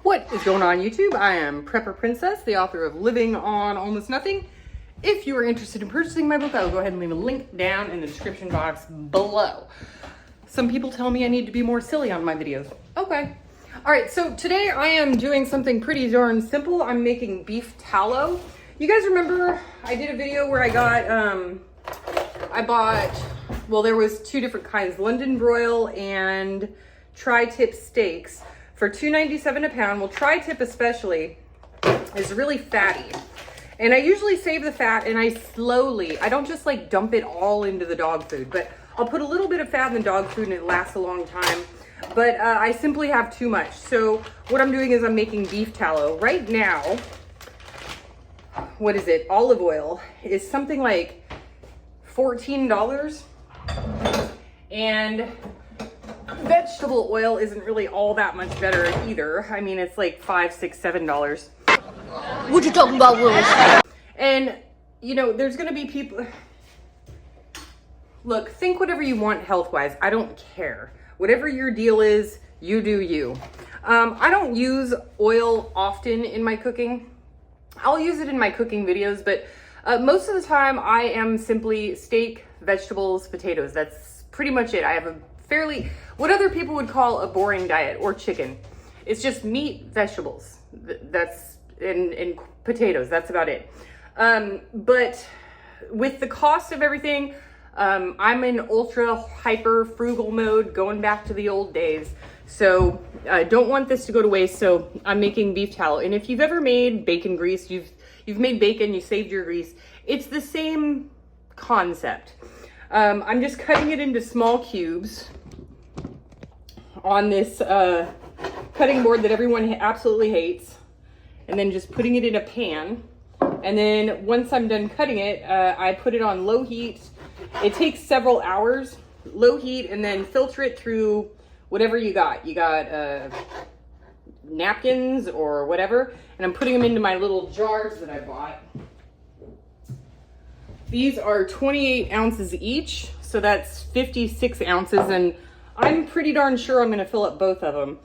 What is going on YouTube? I am Prepper Princess, the author of Living on Almost Nothing. If you are interested in purchasing my book, I will go ahead and leave a link down in the description box below. Some people tell me I need to be more silly on my videos. Okay. All right, so today I am doing something pretty darn simple. I'm making beef tallow. You guys remember I did a video where I bought, well, there was two different kinds, London broil and tri-tip steaks for $2.97 a pound. Well, tri-tip especially is really fatty. And I usually save the fat and I don't just like dump it all into the dog food, but I'll put a little bit of fat in the dog food and it lasts a long time. But I simply have too much. So what I'm doing is I'm making beef tallow. Right now, what is it? Olive oil is something like $14. And vegetable oil isn't really all that much better either. I mean, it's like $5, $6, $7. What you talking about, Willis? And, you know, there's going to be people... Look, think whatever you want health-wise. I don't care. Whatever your deal is, you do you. I don't use oil often in my cooking. I'll use it in my cooking videos, but most of the time I am simply steak, vegetables, potatoes. That's pretty much it. I have a fairly, what other people would call a boring diet, or chicken. It's just meat, vegetables. That's, and potatoes. That's about it. But with the cost of everything, I'm in ultra hyper frugal mode, going back to the old days. So I don't want this to go to waste. So I'm making beef tallow. And if you've ever made bacon grease, you've made bacon, you saved your grease. It's the same concept. I'm just cutting it into small cubes on this cutting board that everyone absolutely hates. And then just putting it in a pan. And then once I'm done cutting it, I put it on low heat. It takes several hours, low heat, and then filter it through whatever you got. You got napkins or whatever, and I'm putting them into my little jars that I bought. These are 28 ounces each, so that's 56 ounces, and I'm pretty darn sure I'm gonna fill up both of them.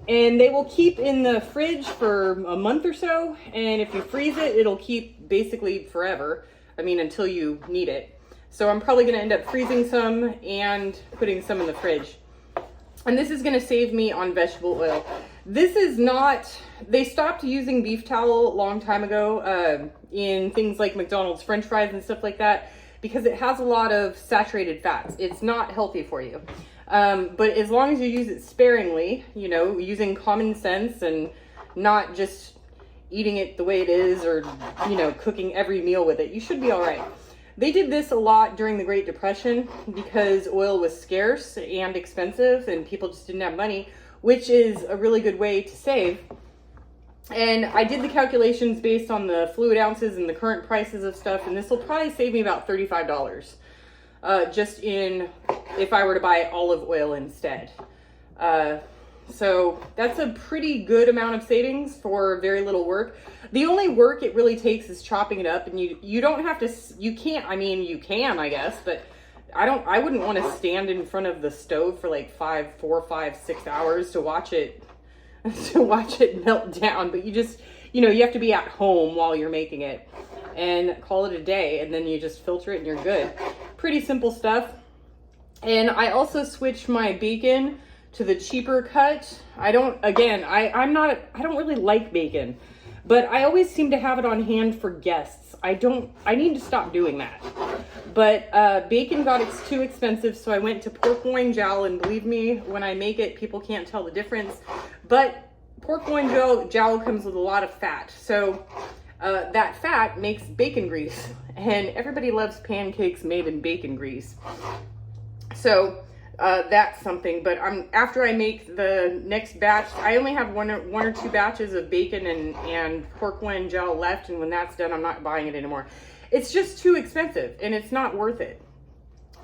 And they will keep in the fridge for a month or so, and if you freeze it, it'll keep basically forever. I mean, until you need it. So I'm probably gonna end up freezing some and putting some in the fridge. And this is gonna save me on vegetable oil. This is not, they stopped using beef tallow a long time ago in things like McDonald's French fries and stuff like that, because it has a lot of saturated fats. It's not healthy for you. But as long as you use it sparingly, you know, using common sense and not just eating it the way it is, or, you know, cooking every meal with it, you should be all right. They did this a lot during the Great Depression because oil was scarce and expensive and people just didn't have money, which is a really good way to save. And I did the calculations based on the fluid ounces and the current prices of stuff, and this will probably save me about $35 just in if I were to buy olive oil instead. So that's a pretty good amount of savings for very little work. The only work it really takes is chopping it up, and you don't have to, you can't, I mean, you can, I guess, but I wouldn't want to stand in front of the stove for like 4, 5, 6 hours to watch it melt down. But you just, you know, you have to be at home while you're making it and call it a day, and then you just filter it and you're good. Pretty simple stuff. And I also switched my bacon to the cheaper cut. I don't really like bacon, but I always seem to have it on hand for guests. I need to stop doing that. But bacon got too expensive, so I went to pork loin jowl, and believe me, when I make it, people can't tell the difference. But pork loin jowl comes with a lot of fat, so that fat makes bacon grease, and everybody loves pancakes made in bacon grease. So that's something. But after I make the next batch, I only have one or two batches of bacon and pork loin jowl left, and when that's done, I'm not buying it anymore. It's just too expensive, and it's not worth it.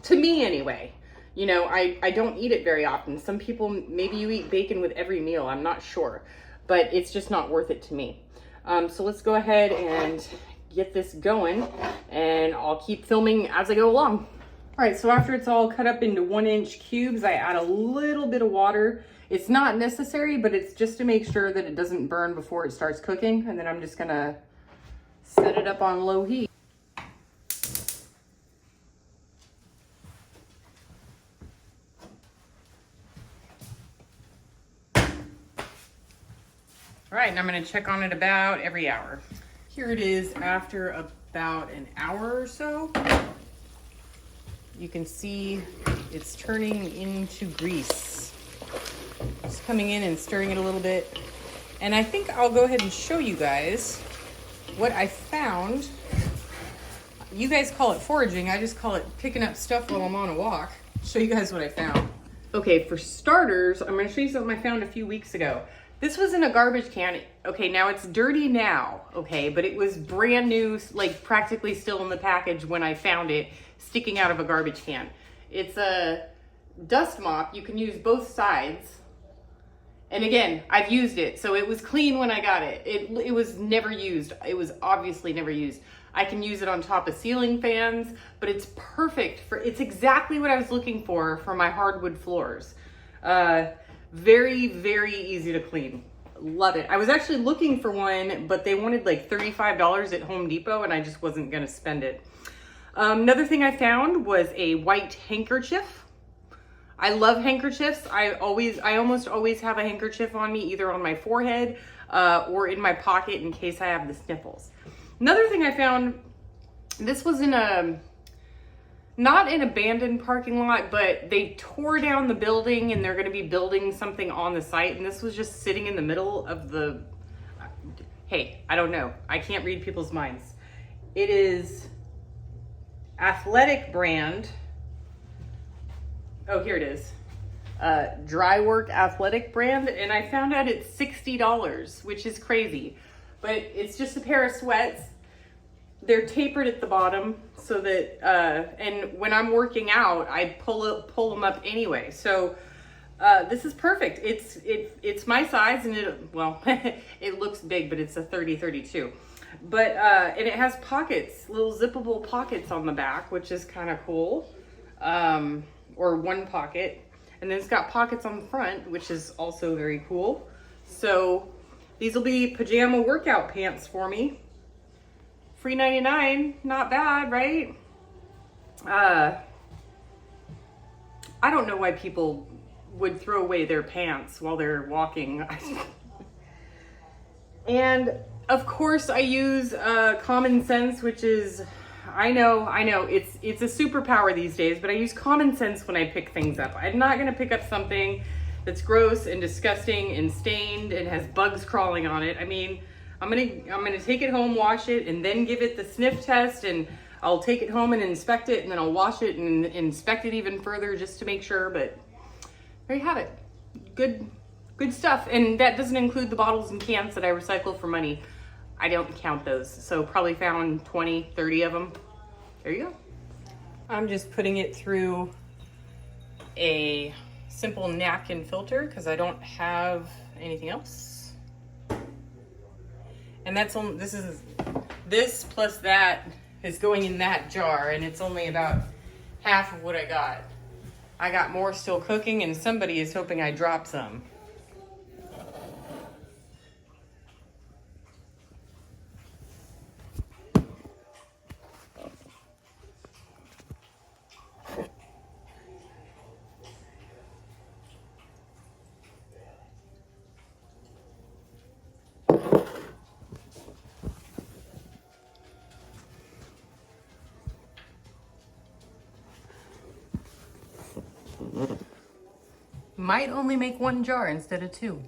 To me, anyway. You know, I don't eat it very often. Some people, maybe you eat bacon with every meal, I'm not sure. But it's just not worth it to me. So let's go ahead and get this going, and I'll keep filming as I go along. All right, so after it's all cut up into 1-inch cubes, I add a little bit of water. It's not necessary, but it's just to make sure that it doesn't burn before it starts cooking. And then I'm just gonna set it up on low heat. All right, and I'm gonna check on it about every hour. Here it is after about an hour or so. You can see it's turning into grease. Just coming in and stirring it a little bit. And I think I'll go ahead and show you guys what I found. You guys call it foraging. I just call it picking up stuff while I'm on a walk. Show you guys what I found. Okay, for starters, I'm gonna show you something I found a few weeks ago. This was in a garbage can. Okay, now it's dirty now, okay, but it was brand new, like practically still in the package when I found it, sticking out of a garbage can. It's a dust mop. You can use both sides. And again, I've used it, so it was clean when I got it. It was never used. It was obviously never used. I can use it on top of ceiling fans, but it's perfect for, it's exactly what I was looking for my hardwood floors. Very, very easy to clean. Love it. I was actually looking for one, but they wanted like $35 at Home Depot, and I just wasn't gonna spend it. Another thing I found was a white handkerchief. I love handkerchiefs. I almost always have a handkerchief on me, either on my forehead or in my pocket in case I have the sniffles. Another thing I found, this was in not an abandoned parking lot, but they tore down the building and they're gonna be building something on the site. And this was just sitting in the middle of the, hey, I don't know. I can't read people's minds. It is athletic brand. Oh, here it is. Dry Work Athletic brand. And I found out it's $60, which is crazy. But it's just a pair of sweats. They're tapered at the bottom so that, and when I'm working out, I pull them up anyway. So this is perfect. It's my size, and it looks big, but it's a 30-32. But, and it has pockets, little zippable pockets on the back, which is kind of cool. Or one pocket. And then it's got pockets on the front, which is also very cool. So these will be pajama workout pants for me. Free 99, not bad, right? I don't know why people would throw away their pants while they're walking. And of course I use common sense, which is, I know, it's a superpower these days, but I use common sense when I pick things up. I'm not gonna pick up something that's gross and disgusting and stained and has bugs crawling on it. I mean, I'm gonna take it home, wash it, and then give it the sniff test, and I'll take it home and inspect it, and then I'll wash it and inspect it even further just to make sure. But there you have it. Good stuff. And that doesn't include the bottles and cans that I recycle for money. I don't count those. So probably found 20, 30 of them. There you go. I'm just putting it through a simple napkin filter because I don't have anything else. And that's only, this plus that is going in that jar, and it's only about half of what I got. I got more still cooking, and somebody is hoping I drop some. Might only make one jar instead of two.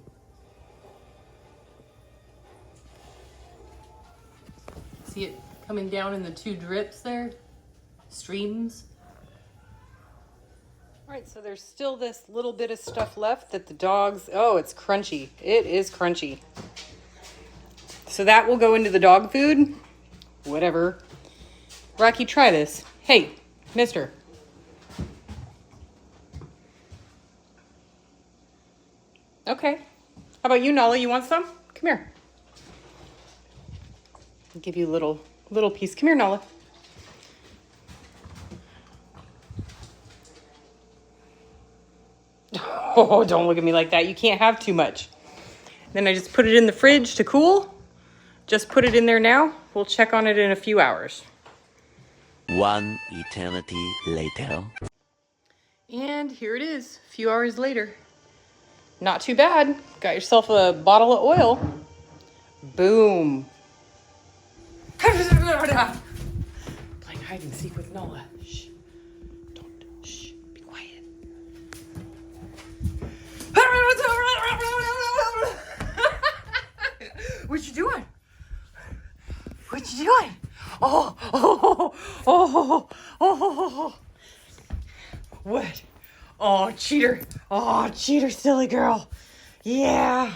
See it coming down in the two drips there? Streams. All right, so there's still this little bit of stuff left that the dogs, oh, it's crunchy. It is crunchy. So that will go into the dog food. Whatever. Rocky, try this. Hey, mister. Okay. How about you, Nala? You want some? Come here. I'll give you a little piece. Come here, Nala. Oh, don't look at me like that. You can't have too much. Then I just put it in the fridge to cool. Just put it in there now. We'll check on it in a few hours. One eternity later. And here it is, a few hours later. Not too bad. Got yourself a bottle of oil. Boom. Playing hide and seek with Nola. Shh. Don't. Shh. Be quiet. What you doing? What you doing? Oh. What? Oh, cheater. Oh, cheater, silly girl. Yeah.